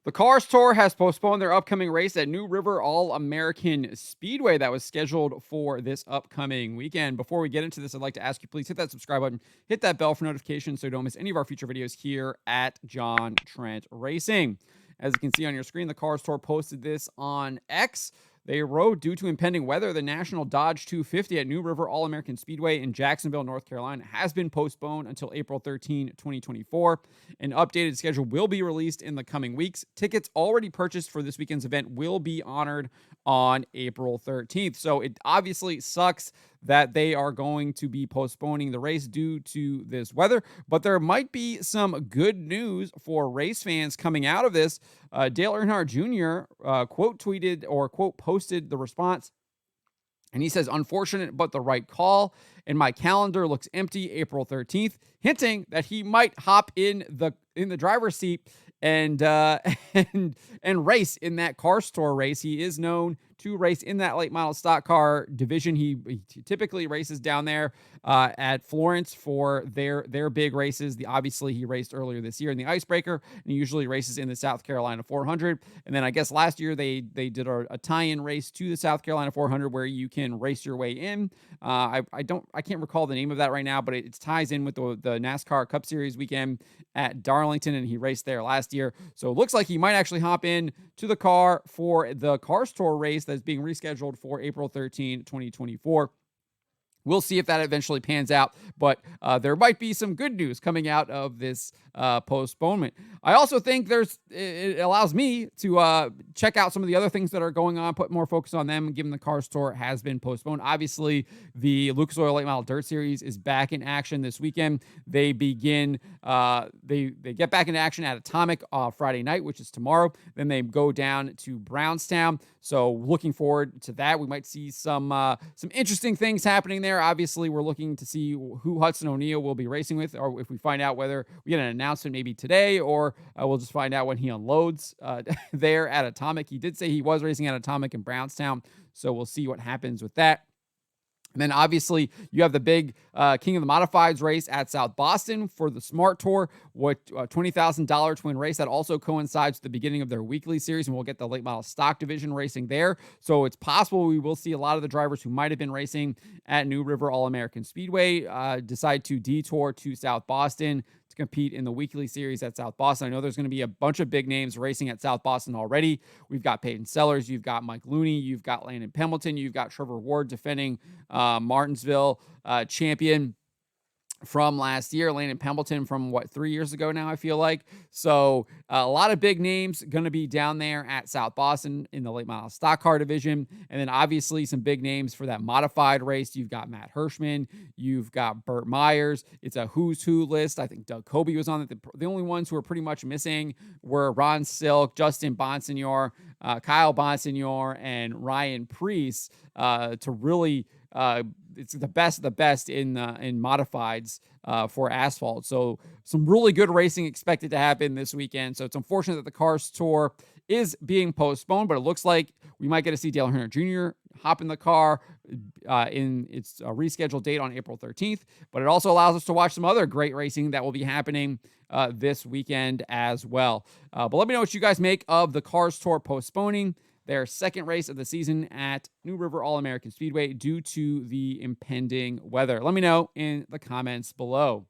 The Cars Tour has postponed their upcoming race at New River All-American Speedway that was scheduled for this upcoming weekend. Before we get into this, I'd like to ask you, please hit that subscribe button, hit that bell for notifications so you don't miss any of our future videos here at John Trent Racing. As you can see on your screen, the Cars Tour posted this on X. They wrote, due to impending weather, the National Dodge 250 at New River All-American Speedway in Jacksonville, North Carolina has been postponed until April 13, 2024. An updated schedule will be released in the coming weeks. Tickets already purchased for this weekend's event will be honored on April 13th. So it obviously sucks that they are going to be postponing the race due to this weather, but there might be some good news for race fans coming out of this. Dale Earnhardt Jr. Quote tweeted or quote posted the response, and he says, "Unfortunate, but the right call. And my calendar looks empty April 13th," hinting that he might hop in the driver's seat and and race in that Cars Tour race. He is known to race in that late model stock car division. He typically races down there at Florence for their big races. Obviously, he raced earlier this year in the Icebreaker, and he usually races in the South Carolina 400. And then I guess last year they did a tie-in race to the South Carolina 400 where you can race your way in. I can't recall the name of that right now, but it ties in with the NASCAR Cup Series weekend at Darlington, and he raced there last year. So it looks like he might actually hop in to the car for the Cars Tour race that's being rescheduled for April 13, 2024. We'll see if that eventually pans out, but there might be some good news coming out of this postponement. I also think it allows me to check out some of the other things that are going on, put more focus on them, given the Cars Tour has been postponed. Obviously, the Lucas Oil Late Model Dirt Series is back in action this weekend. They begin, they get back into action at Atomic Friday night, which is tomorrow. Then they go down to Brownstown. So looking forward to that. We might see some interesting things happening there. Obviously, we're looking to see who Hudson O'Neal will be racing with, or if we find out whether we get an announcement maybe today, or we'll just find out when he unloads there at Atomic. He did say he was racing at Atomic in Brownstown, so we'll see what happens with that. And then obviously you have the big King of the Modifieds race at South Boston for the Smart Tour, what $20,000 to win race. That also coincides with the beginning of their weekly series, and we'll get the late model stock division racing there. So it's possible we will see a lot of the drivers who might have been racing at New River All-American Speedway decide to detour to South Boston to compete in the weekly series at South Boston. I know there's going to be a bunch of big names racing at South Boston already. We've got Peyton Sellers, you've got Mike Looney, you've got Landon Pembleton, you've got Trevor Ward defending Martinsville champion from last year, Landon Pembleton from 3 years ago now, I feel like. So a lot of big names going to be down there at South Boston in the late model stock car division. And then obviously some big names for that modified race. You've got Matt Hirschman, you've got Burt Myers. It's a who's who list. I think Doug Coby was on it. The only ones who were pretty much missing were Ron Silk, Justin Bonsignor, Kyle Bonsignor, and Ryan Preece to really it's the best of the best in modifieds for asphalt. So some really good racing expected to happen this weekend. So it's unfortunate that the Cars Tour is being postponed, but it looks like we might get to see Dale Earnhardt Jr. hop in the car in its rescheduled date on April 13th. But it also allows us to watch some other great racing that will be happening this weekend as well. But let me know what you guys make of the Cars Tour postponing their second race of the season at New River All-American Speedway due to the impending weather. Let me know in the comments below.